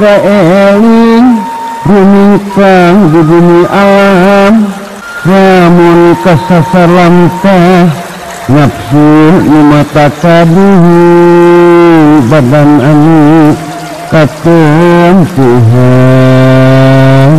kaeling rumingkang di bumi alam namun kasasalam teh nafsu nu mata kaduhu badan anu katon Tuhan.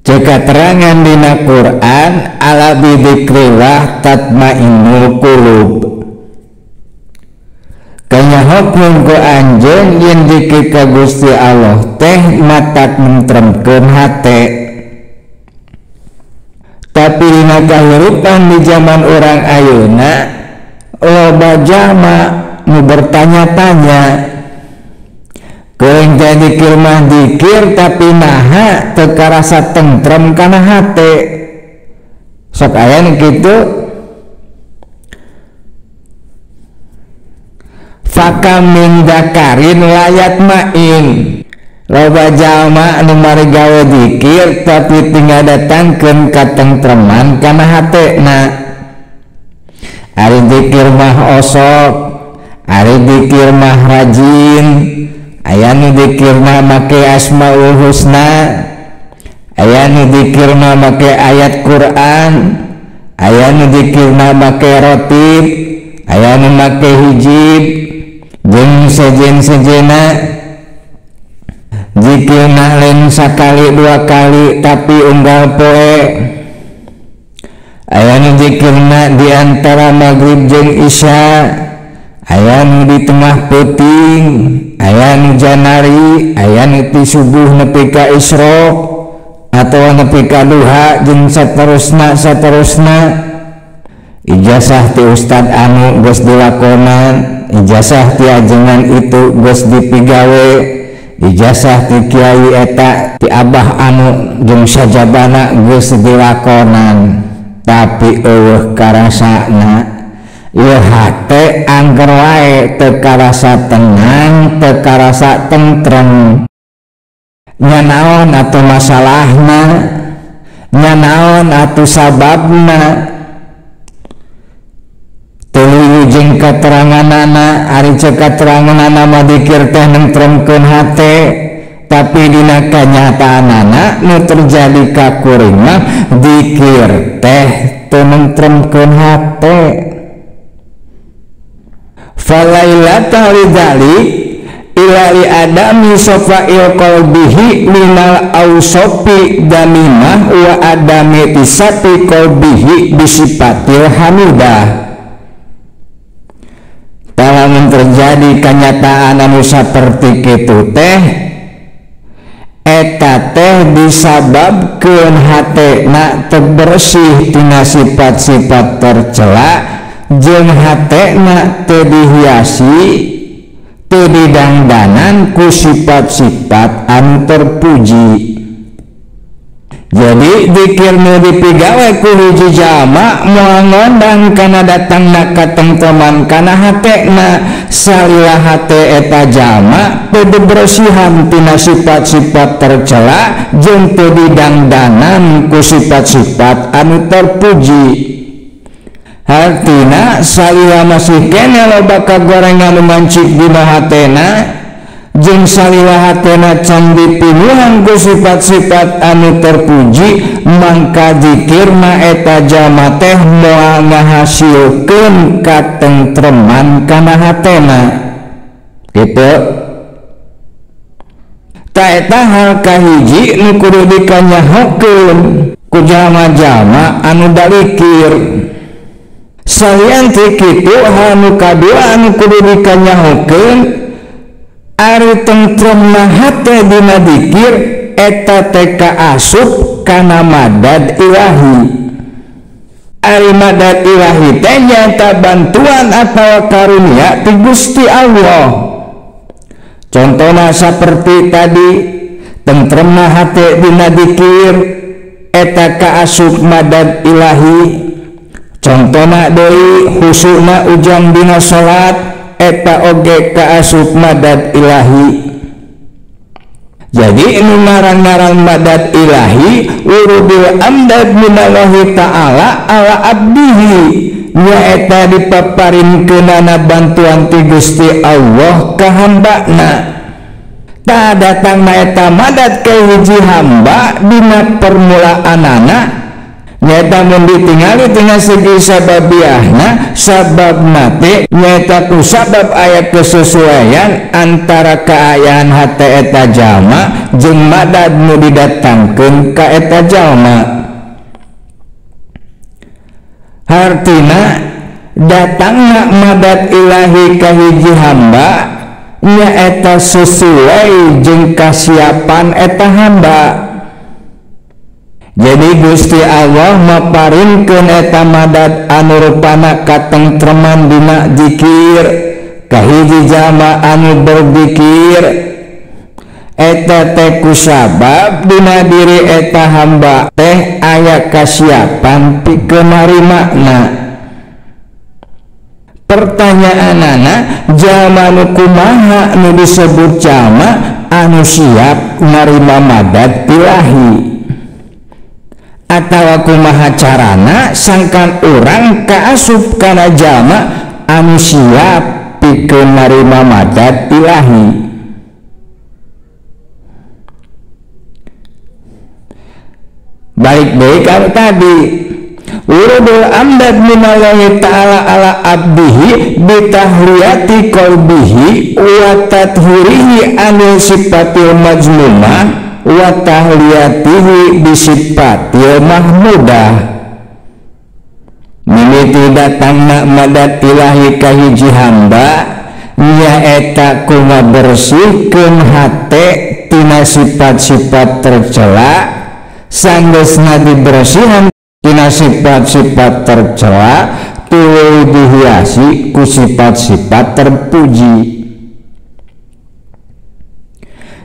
Jika terangan dina Quran ala bidzikrillah tatmainnul qulub. Kanyahokeun ku anjeun yen dikir ka Gusti Allah teh matak mentremkeun hate. Tapi dina kahirupan di zaman orang ayeuna loba jalma nu bertanya-tanya Koeng jadi kirmah dikir tapi naha teu karasa tentrem kana hate. Sok aya nu kitu. Fakam min dzakarin layat main. Loba jalma anu mari gawe dikir tapi tinggal datangkeun katentreman kana hatena. Ari dikir mah osok, ari dikir mah rajin. Aya nu dikirna make asmaul husna, aya nu dikirna make ayat Quran, aya nu dikirna make rotib, aya nu make hijib jeung sejen-sejena. Zikirna lain sakali dua kali tapi unggal poe. Aya nu zikirna di antara maghrib jeung isya, aya nu di tengah peuting, aya nu janari, aya nu ti subuh nepi ka isyraq atawa nepi ka duha jeung saterusna. Ijazah ti ustad anu geus dilakonan, ijazah ti ajengan itu geus dipigawe, ijazah ti kiai eta ti abah anu jeung sajabana geus dilakonan. Tapi eueuh karasana ieu hate angger wae teu karasa tenang, teu karasa tentrem. Nya naon atuh masalahna? Nya naon atuh sababna? Tuluy jeung kateranganana, ari ceuk kateranganana mah dikir teh nentremkeun hate, tapi dina kanyataanana nu terjadi ka kuring mah dikir teh teu nentremkeun hate. Falailata lidzalik ila li adami safa'il qalbihi minal awsofi damimah wa adami tisati qalbihi bisifatil hamidah. Lamun terjadi kenyataan anu saperti kitu teh eta teh disababkeun hatena teu bersih tina sifat-sifat tercela jeung hatena teu dihiasi, teu didangdanan ku sifat-sifat anu terpuji. Jadi dikir nu dipigawe ku hiji jalma moal ngondang kana datangna katengtreman kana hatena, salila hate eta jalma teu dibersihan tina sifat-sifat tercela jeung teu didangdanan ku sifat-sifat anu terpuji. Artina salila masih kene loba kagorengan mancik dina hatena jeung salila hatena can dipinuhan ku sifat-sifat anu terpuji, mangka zikirna eta jalma teh moal ngahasilkeun katentreman kana hatena. Kitu. Ta eta hal kahiji nu kudu dikanyahokeun ku jalma-jalma anu dalikir. Salian ti kitu hal nu kadua anu kudu dikanyahokeun ari tentremna hate dina dikir eta teh kaasup kana madad ilahi. Ari madad ilahi teh nyaeta bantuan atawa karunia ti Gusti Allah. Contohna saperti tadi tentremna hate dina dikir eta kaasup madad ilahi. Contohna deui khusyukna ujang dina salat eta oge kaasup madad ilahi. Jadi nu ngaran-ngaran madad ilahi urudul amdad minallahi ta'ala ala abdihi, nyaeta dipaparinkeunana bantuan ti Gusti Allah ka hambana. Ta datang eta madad ka hiji hamba dina permulaanana, nyaeta mun ditingali tina segi sababiahna, sabab nate nyaeta ku sabab aya kesesuaian antara kaayaan hate eta jalma jeung madad nu didatangkeun ka eta jalma. Hartina datangna madad ilahi ka hiji hamba nyaeta sesuai jeung kasiapan eta hamba. Jadi Gusti Allah maparinkeun eta madad anu rupana katentreman dina zikir ka hiji jalma anu berzikir, eta teh kusabab dina diri eta hamba teh aya kasiapan pikeun narimana. Pertanyaanana, jalma nu kumaha nu disebut jalma anu siap narima madad ilahi? Atawa kumaha carana sangkan urang kaasup kana jalma anu siap pikeun narima madad ilahi? Baik-baik anu tadi urudul amdad minallahi ta'ala ala abdihi bitahliyati qalbihi wa tathhirihi anil sifatil majmumah wa tahliyatihi bisifatil mahmudah. Mimiti datangna madad ilahi ka hiji hamba nyaeta kumaha bersihkeun hate tina sifat-sifat tercela, sanggeusna dibersihan tina sifat-sifat tercela tuluy dihiasi ku sifat-sifat terpuji.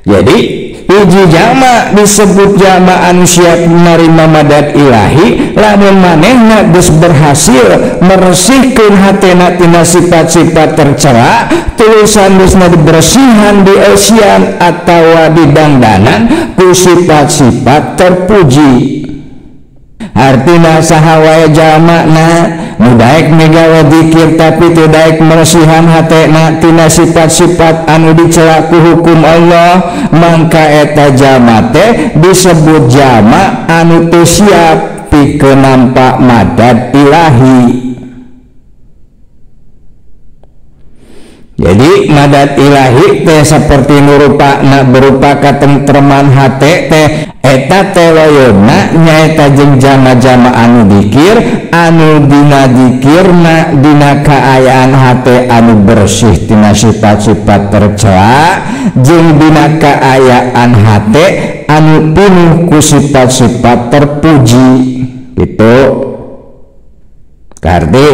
Jadi hiji jalma disebut jalma anu siap menerima madad ilahi lamun manehna geus berhasil meresihkeun hatena tina sifat-sifat tercela tuluy sanggeusna dibersihan dieusian atawa didangdanan ku sifat-sifat terpuji. Artina saha wae jalmana nu daek migawe zikir tapi teu daek meresihan hatena tina sifat-sifat anu dicela ku hukum Allah, mangka eta jalma teh disebut jalma anu teu siap pikeun nampa madad ilahi. Jadi madad ilahi teh saperti nu rupana berupa katentreman hate teh eta teh loyona nyaeta jeung jalma-jalma anu dzikir anu dina dzikirna dina kaayaan hate anu bersih tina sifat-sifat tercela jeung dina kaayaan hate anu penuh ku sifat-sifat terpuji. Gitu kardi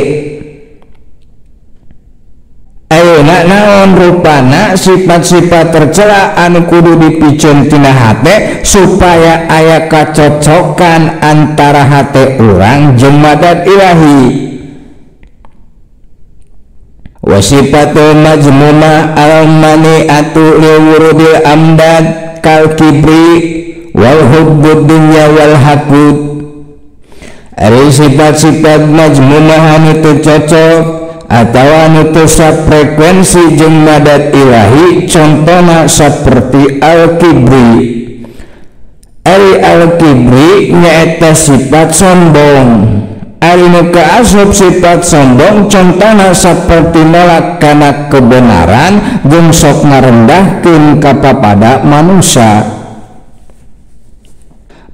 ayeuna naon rupana sifat-sifat tercela anu kudu dipikeun tina hate supaya aya kacocokan antara hate urang jeung madad ilahi. Wa sifatul majmumah al-mani'atu li wurudil amdad kal kibri wal hubbud dunya wal hakud. Ari sifat-sifat majmumah anu teu cocok atawa anu teu frekuensi jeung madad ilahi, contohna saperti al-kibri. Ari al-kibri nyaeta sifat sombong. Ari nu kaasup sifat sombong contohna saperti nolak kana kebenaran jeung sok ngarendahkeun kapapada manusia.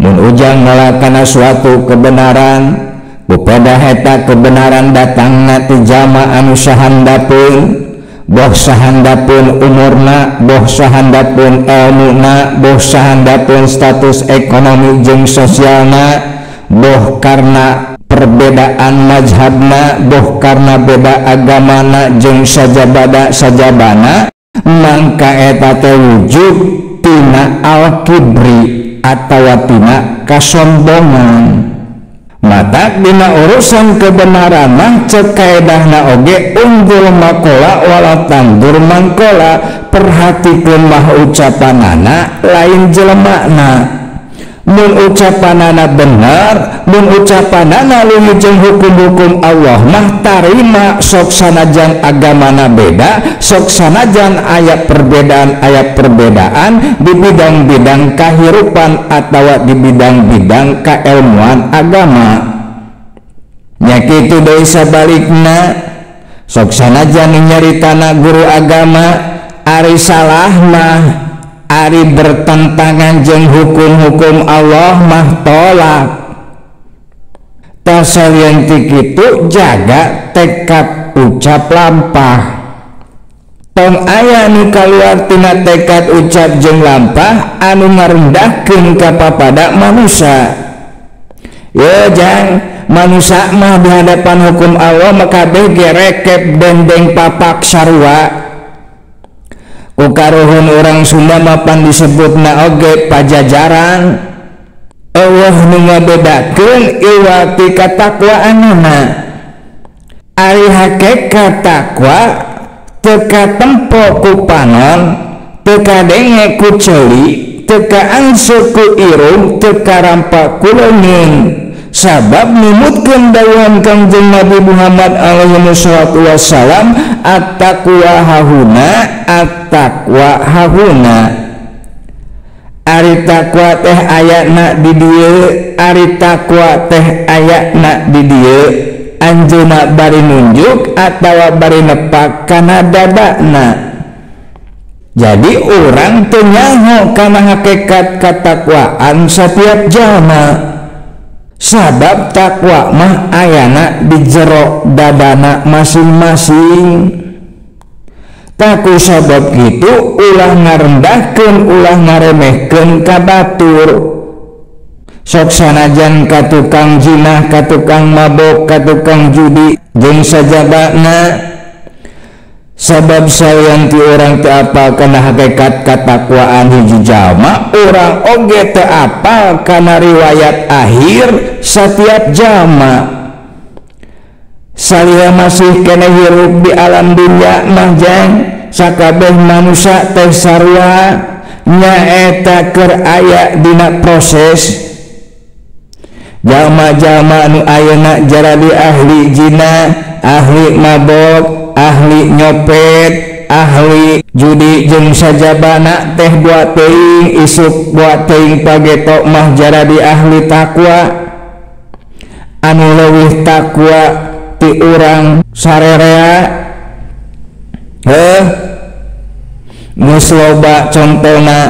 Mun ujang nolak kana suatu kebenaran, bupada eta kebenaran datangna ti jalma anu sahandapeun, boh sahandapeun umurna, boh sahandapeun ilmuna, boh sahandapeun status ekonomi jeung sosialna, boh karena perbedaan mazhabna, boh karena beda agamana jeung sajabana, mangka eta teh wujud tina al-kibri atawa tina kasombongan. Mata dina urusan kebenaran mah cek kaedahna oge unggul makola walau tandur mangkola. Perhatikeun mah ucapanana lain jelemana. Mun ucapanana bener, mun ucapanana leuwih jeung hukum-hukum Allah mah tarima, sok sanajan agamana beda, sok sanajan aya perbedaan di bidang-bidang kahirupan atawa di bidang-bidang kailmuan agama. Nya kitu deui sabalikna, sok sanajan nyaritana guru agama ari salah mah, ari bertentangan jeung hukum-hukum Allah mah tolak. Tasalian ti kitu jaga tekad ucap lampah. Tong aya nu kaluar tina tekad ucap jeung lampah anu ngarendahkeun ka papada manusia. Yo jang, manusia mah di hadapan hukum Allah maka kabeh rekep dendeng papak sarua. Ukaruhun orang Sunda mapan disebutna oge pajajaran. Allah nu ngabedakeun ieu ti katakwaanana. Ari hakikat takwa teu katempo ku panon, teu kadenge ku ceuli, teu kaangse ku irung, teu karampa ku leungeun. Sabab numutkeun dawuhan Kangjeng Nabi Muhammad alaihi wasallam, at-taqwa hahuna, at-taqwa hahuna. Ari takwa teh ayana di dieu, ari takwa teh ayana di dieu, anjeunna bari nunjuk atawa bari nepak kana dadana. Jadi urang teu nyaho kana hakikat katakwaan setiap jalma. Sabab takwa mah ayana di jero dadana masing-masing. Taku sabab gitu ulah ngarendahkeun, ulah ngaremehkeun ka batur. Sok sanajan ka tukang zina, ka tukang mabok, ka tukang judi jeung sajabana. Sabab sayan ti urang teu apal kana hakikat katakwaan hiji jalma, urang oge teu apal kana riwayat akhir setiap jalma. Saliha masih kene hirup di alam dunya mah jang, sakabeh manusia teh sarua nyaeta keur aya dina proses. Jalma-jalma nu ayeuna jaradi ahli zina, ahli mabok, ahli nyopet, ahli judi jeung sajabana teh buat teuing isuk buat teuing pageto mah jaradi ahli takwa. Anu leuwih takwa ti urang sarerea geus loba contona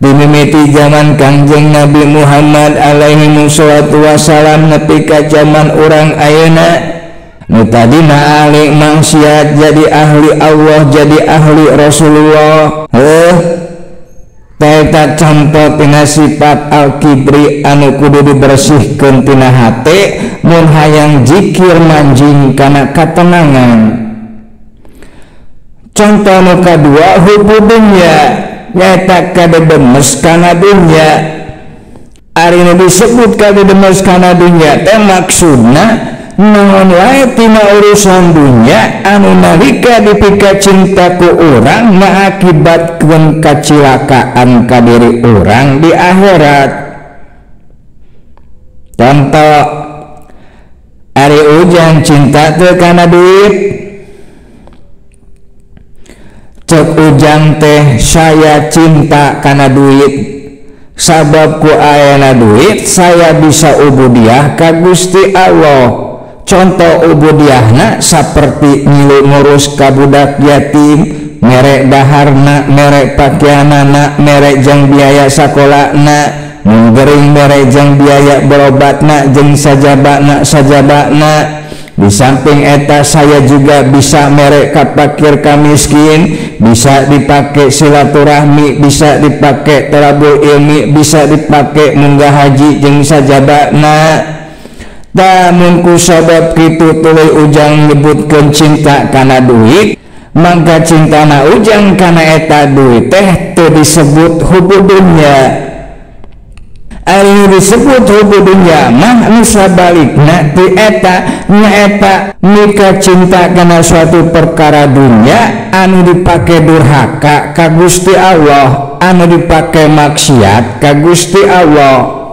di mimiti zaman Kangjeng Nabi Muhammad alaihi wasallam nepi ka zaman urang ayeuna. Nu tadina ahli maksiat jadi ahli Allah, jadi ahli Rasulullah. Taeta contoh tina sifat al-kibri anu kudu dibersihkeun tina hate mun hayang zikir manjing kana katenangan. Contoh nu kadua hubu dunya, nyaeta kadedemes kana dunya. Ari nu disebut kadedemes kana dunya teh maksudna naon wae tina urusan dunya anu nalika dipika cinta ku urang ngaakibatkeun kacilakaan ka diri urang di akhirat. Contoh ari ujang cinta teu kana duit, cek ujang teh saya cinta kana duit, sabab ku ayana duit saya bisa ubudiah ka Gusti Allah. Contoh ubudiahna saperti ngilu ngurus ka budak yatim, merek daharna, merek pakaianana, merek jang biaya sakolahna, mun gering merek jang biaya berobatna jeung sajabana. Di samping eta saya juga bisa merek ka fakir ka miskin, bisa dipake silaturahmi, bisa dipake talabul ilmi, bisa dipake munggah haji jeung sajabana. Namun ku sabab kitu tuluy ujang nyebutkeun cinta kana duit, mangka cintana ujang kana eta duit teh teu disebut hubu dunya. Ari disebut hubudunya mah nu sabalikna ti eta nyaeta mika cinta kana suatu perkara dunya anu dipake durhaka ka Gusti Allah, anu dipake maksiat ka Gusti Allah.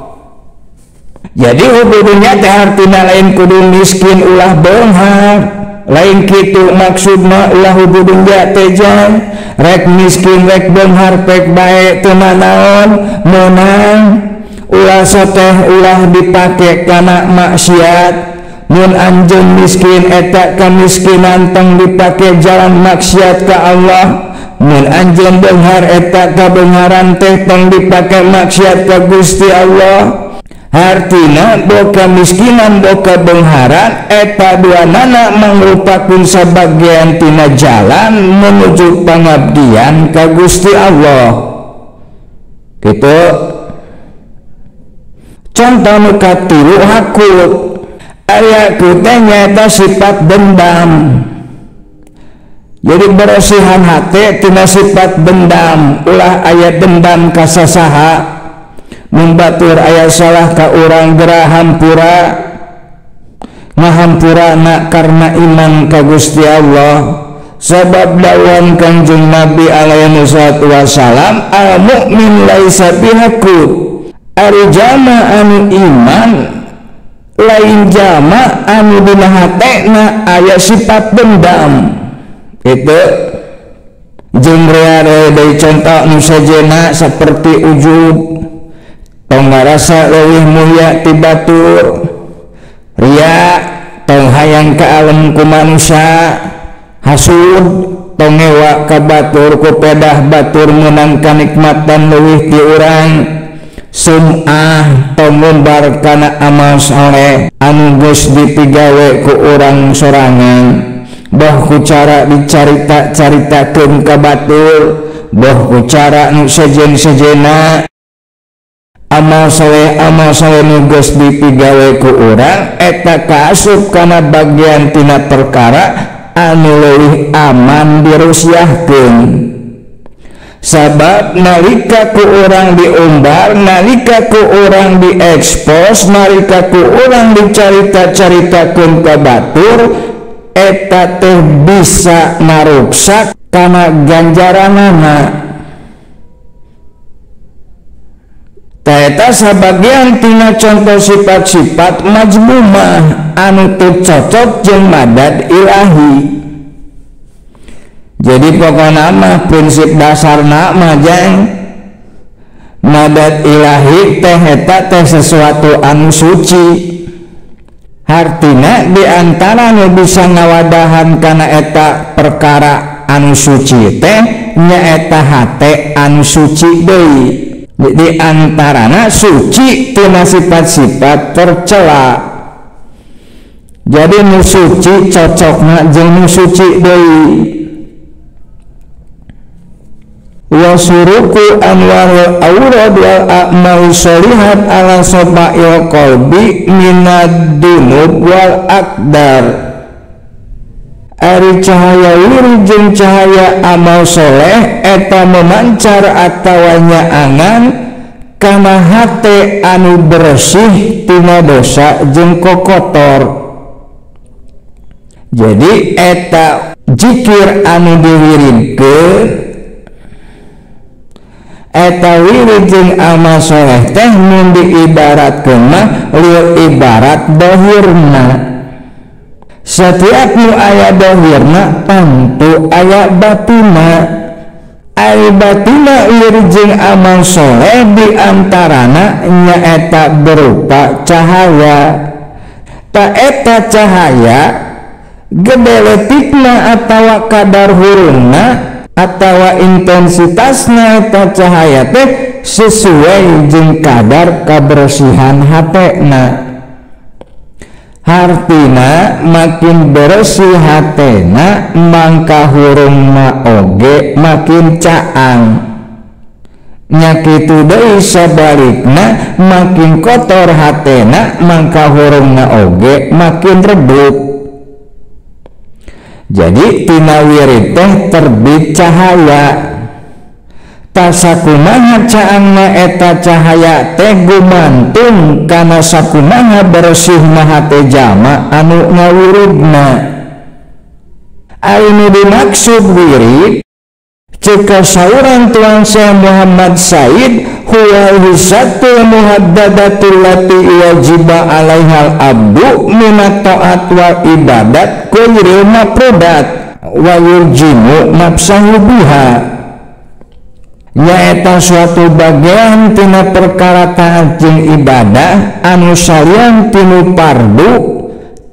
Jadi hubudunya teh artina lain kudu miskin ulah beunghar, lain kitu maksudna ulah hubudunya teh jan rek miskin rek beunghar pek bae teu naon meunang ulah soteh ulah dipake kana maksiat. Mun anjeun miskin eta kamiskinan tong dipake jalan maksiat ka Allah, mun anjeun beunghar eta kabeungaran teh tong dipake maksiat ka Gusti Allah. Artina boka miskinan boka beungharan eta duanana mangrupakeun sabagian tina jalan menuju pangabdian ka Gusti Allah. Kitu. Contoh nu katilu hakut. Aya teh nyaeta sifat dendam. Jadi bersihan hati tina sifat dendam, ulah aya dendam ka sasaha. Mun batur aya salah ka urang gerah hampura ngahampurana karena iman ka Gusti Allah. Sabab dawuhan Kanjeng Nabi alaihi wasallam, al mukmin laisa bihaqud. Ari jama anu iman lain jama anu dina hatena aya sifat dendam. Itu jeung reare deui contoh nu sajena saperti ujub, tong ngarasa leuwih mulia ti batur, ria tong hayang ka alam ku manusia, hasud tong ngewa ka batur ku pedah batur meunang kanikmatan leuwih ti urang, sum'ah tong ngumbar kana amal saleh anu geus dipigawe ku urang sorangan, boh ku cara dicarita-caritakeun ka batur, boh ku cara nu sejen-sejena amal saleh nu geus dipigawe ku urang eta kaasup kana bagian tina perkara anu leuwih aman dirusyahkeun. Sabab nalika ku urang diumbar, nalika ku urang diekspos, nalika ku urang dicarita-caritakeun ka batur, eta teh bisa naruksak kana ganjaranana. Taeta sabagian tina contoh sifat-sifat majmumah anu teu cocok jeung madad ilahi. Jadi pokokna mah prinsip dasarna mah jang madad ilahi teh eta teh sesuatu anu suci. Hartina diantara nu bisa ngawadahan kana eta perkara anu suci teh nyaeta hate anu suci deui. Di antarana suci tina sifat-sifat tercela. Jadi nu suci cocokna jeung nu suci deui. Wa suruku anwarul awrad wal a'mal sholihat ala sobail qalbi minad dunub wal akdar. Ari cahaya wiri jeung cahaya amal soleh eta memancar atawa nyaangan kana hate anu bersih tina dosa jeung kokotor. Jadi eta zikir anu diwiridkeun, eta wirid jeung amal soleh teh mun diibaratkeun mah lieu ibarat dohirna. Setiap nu aya dohirna tentu aya batina. Ari batina wirid jeung amal soleh diantarana nyaeta berupa cahaya. Ta eta cahaya gede letikna atawa kadar hurungna atawa intensitasna eta cahaya teh sesuai jeung kadar kebersihan hatena. Hartina makin bersih hatena mangka hurungna oge makin caang. Nya kitu deui sabalikna makin kotor hatena mangka hurungna oge makin redup. Jadi tina wirid teh terbit cahaya. tasakumaha caangna eta cahaya teh gumantung kana sakumaha bersihna hate jalma anu ngawirudna. Ari nu dimaksud wirid ceka saurang Tuan Syekh Muhammad Said huwa hisatul muhaddadatul lati wajiba alaihal abdu minat ta'at wa ibadat kuiril mafrudat wa yurjimu nafsahu biha. Nyaeta suatu bagian tina perkara taat jeung ibadah anu salian tinu fardu,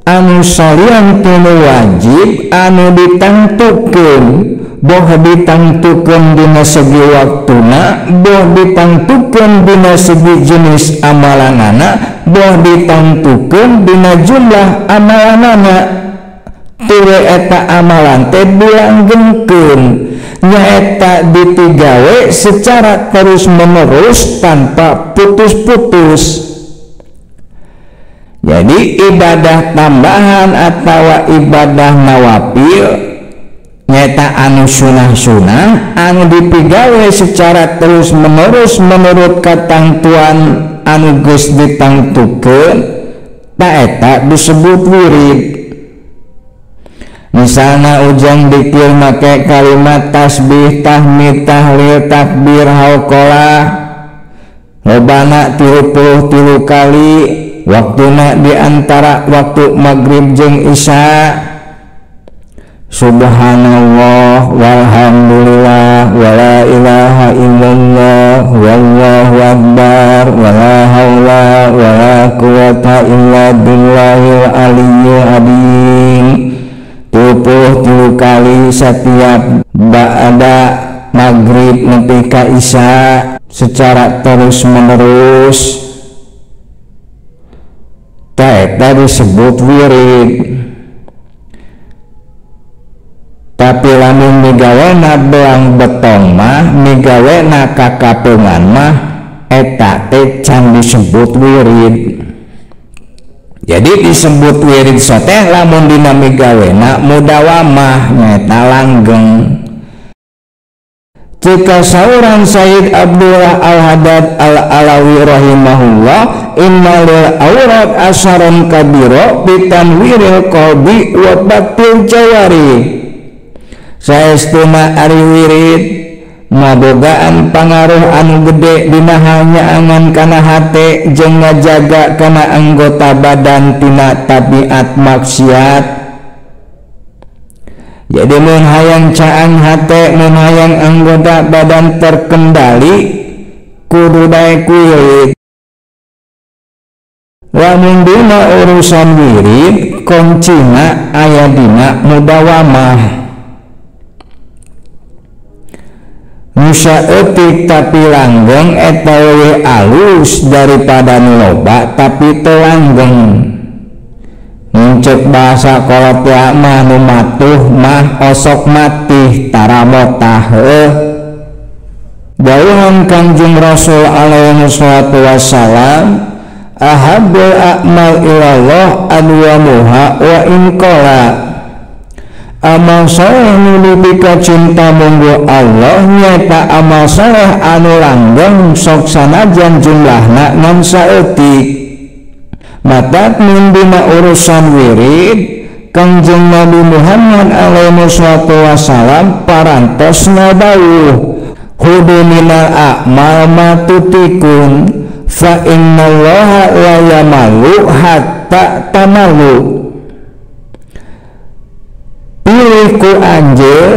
anu salian tinu wajib, anu ditangtukeun, boh ditangtukeun dina segi waktuna, boh ditangtukeun dina segi jenis amalanana, boh ditangtukeun dina jumlah amalanana. Ture eta amalan teh dilanggengkeun, nyaeta ditigawe secara terus menerus tanpa putus-putus. Jadi ibadah tambahan atau ibadah nawafil nyaeta anu sunah-sunah anu dipigawe secara terus menerus menurut katentuan anu geus ditangtukeun ta eta disebut wirid. Misalna ujang dikir make kalimat tasbih, tahmid, tahlil, takbir, hauqalah lobana 33 kali, waktuna diantara waktu maghrib jeung isya. Subhanallah walhamdulillah wala ilaha illallah wallahu akbar wala haula wala quwata illa billahil aliyyil azim. 23 kali setiap ba'da maghrib nepi ka isya secara terus menerus. Eta disebut wirid. Tapi lamun migawena belang betong mah, migawena kakapengan mah, eta teh can disebut wirid. Jadi disebut wirid soteh lamun dina migawena mudawamah nyata langgeng. Jika saurang Sayyid Abdullah Al-Haddad Al-Alawi rahimahullah, inna lil aurat asaron kabiro bitanwiril qalbi wa batil jawari. Saestuna ari wirid mabogaan pangaruh anu gede dina hanyaangan kana hate jeung ngajaga kana anggota badan tina tabiat maksiat. Jadi mun hayang caang hate, mun hayang anggota badan terkendali kudu daek wirid. Lamun dina urusan wirid kuncina aya dina mudawamah. Nusa etik tapi langgeng eta leuwih alus daripada nu loba tapi teu langgeng. Muncul bahasa kolotnya mah nu matuh mah osok matih taramotah heuh. Dawuhan Kangjeng Rasul alaihi wassalatu wassalam, ahabbul a'mal ilallah adwamuha wa in qala. Amal saleh nu dipika cinta munggu Allah nyata amal saleh anu langgeng sok sanajan jumlahna ngan saeutik. Matak mun dina urusan wirid Kangjeng Nabi Muhammad alaihi wassalatu wassalam parantosna dawuh hudu minal a'mal matutikun fa innallaha la yamalu hatta tamalu. Pilih ku anjeun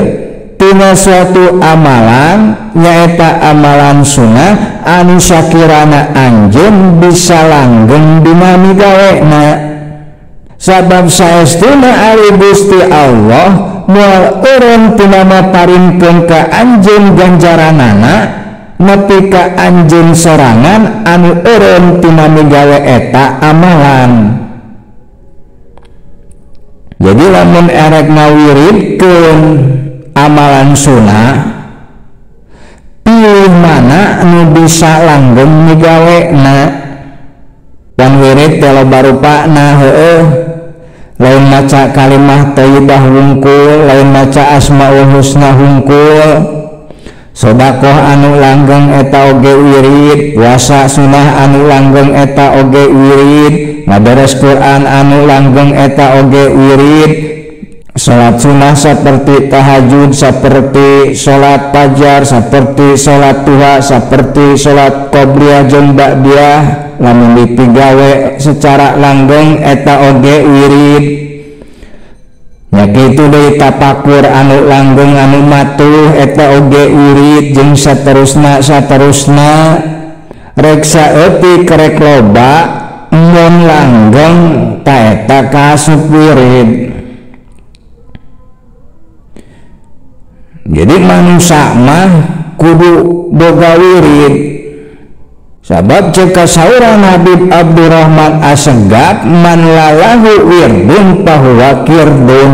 tina suatu amalan nyaeta amalan sunnah anu sakirana anjeun bisa langgeng dina migawena. Sabab saestuna ari Gusti Allah moal eureun tina maparinkeun ka anjeun ganjaranana nepi ka anjeun sorangan anu eureun tina migawe eta amalan. Jadi lamun erek ngawiridkeun amalan sunnah, pilih mana anu bisa langgeng migawena. Dan wirid teh loba rupana heueuh. Lain maca kalimah thayyibah hungkul, lain maca asmaul husna hungkul. Sedekah anu langgeng eta oge wirid, puasa sunah anu langgeng eta oge wirid, ngaberes Quran anu langgeng eta oge wirid, salat sunah saperti tahajud, saperti salat fajar, saperti salat duha, saperti salat qobliyah jeung ba'diyah, lamun dipigawe secara langgeng eta oge wirid. Ya kitu deui tapakur anu langgeng anu matuh eta oge wirid jeung saterusna rek saeutik rek loba mun langgeng ta eta kaasup wirid. Jadi manusia mah kudu boga wirid. Sabab cek saurang Habib Abdurrahman Assegaf, man lalahu wirdun fahuwa kirdun.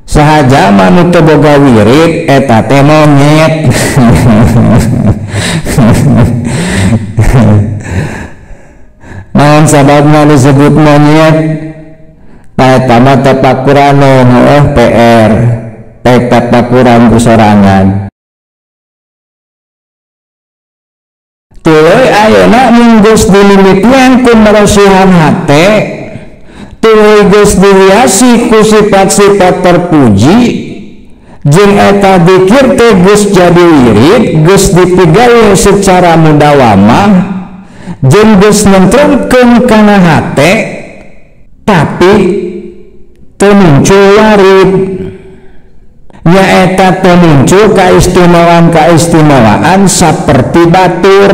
Sahaja manu teu boga wirid eta teh monyet. Naon sababna disebut monyet? Eta mah tapakuran PR. Tapakuran kusorangan. Tuluy ayeuna mun geus dimimitian ku marasihan hate, tuluy geus dihiasi ku sifat-sifat terpuji, jeung eta dzikir teh geus jadi wirid, geus dipigawe secara mudawamah, jeung geus nentrumkeun kana hate, tapi teu muncul warid. Nyaeta teu muncul kaistimewaan saperti batur.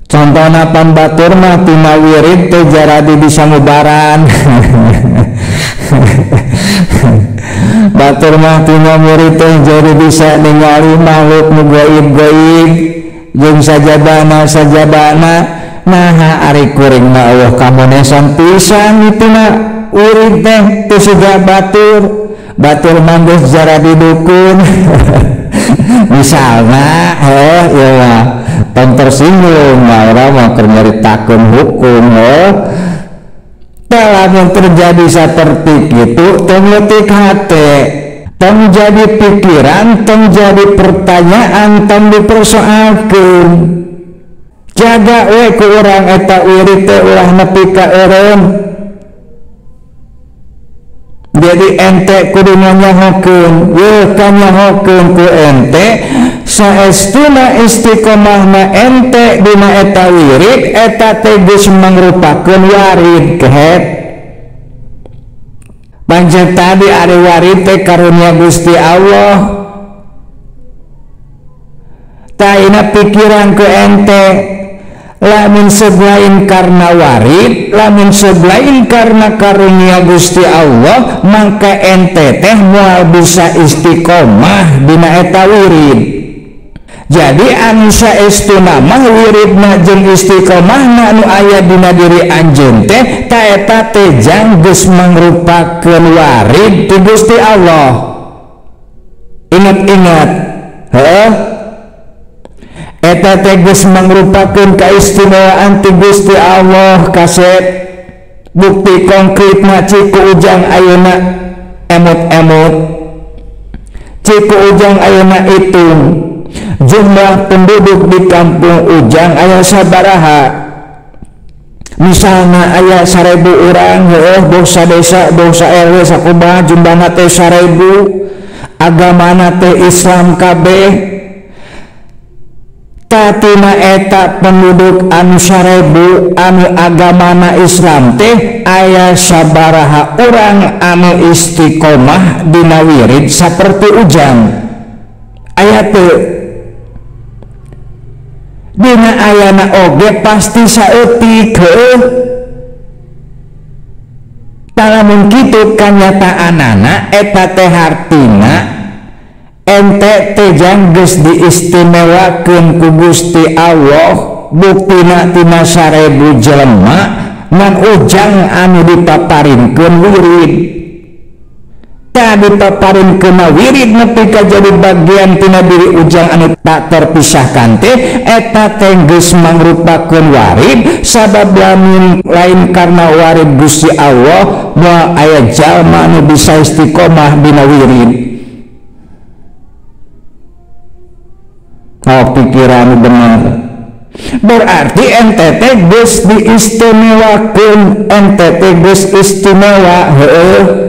Contohna pan batur mah tina wirid teh jaradi disangubaran. Batur mah tina wirid teh jadi bisa ningali makhluk nu gaib-gaib jeung sajabana. Nah ari kuring mah Allah kamonesan pisan ituna wirid teh teu siga batur. Batur manggus jara di dukun. Misalnya ya tong tersinggung orang mau nyaritakeun hukum dalam yang terjadi seperti itu tong leutik hate, tong jadi pikiran, tong jadi pertanyaan, tong dipersoalkeun. Jaga we ku urang eta wirid teh ulah nepi ka eureun. Jadi ente kudu nyanyahokeun, ye kanyahokeun ku ente saestuna istiqomahna ente dina eta wirid eta teh geus mangrupakeun warid kehet. Pancen tadi ari warid teh karunia Gusti Allah. Taina pikiran ku ente lamun sebelain karena warid, lamun sebelain karena karunia Gusti Allah, maka ente teh moal bisa istiqomah dina eta wirid. Jadi anu saestuna mah wiridna jeung istiqomahna anu aya dina diri anjeun teh ta eta teh jang geus mangrupakeun warid ti Gusti Allah. Ingat-ingat, eta teh geus mangrupakeun kaistimewaan ti Gusti Allah. Kaset bukti konkretna ciku ujang ayeuna emot-emot, ciku ujang ayeuna itung jumlah penduduk di kampung ujang aya sabaraha. Misalna aya 1000 urang, dosa desa, dosa RW sakumaha jumlahna teh 1000, agamana teh Islam kabeh. Tatina eta penduduk anu 1000 anu agamana Islam teh aya sabaraha urang anu istiqomah dina wirid saperti ujang? Aya teu? Dina ayana oge pasti saeutik heuh. Lamun kitu kanyataanana eta teh hartina ente teh jang geus diistimewakeun ku Gusti Allah. Buktina tina 1000 jelema ngan ujang anu dipaparinkeun wirid, ta dipaparinkeun wirid nepi ka jadi bagian tina diri ujang anu tak terpisahkan teh eta teh geus mangrupakeun warid. Sabab lamun lain karena warid Gusti Allah moal aya jalma anu bisa istiqomah dina wirid. pikiran benar. Berarti NTT geus diistimewakeun, NTT geus istimewa. Heueuh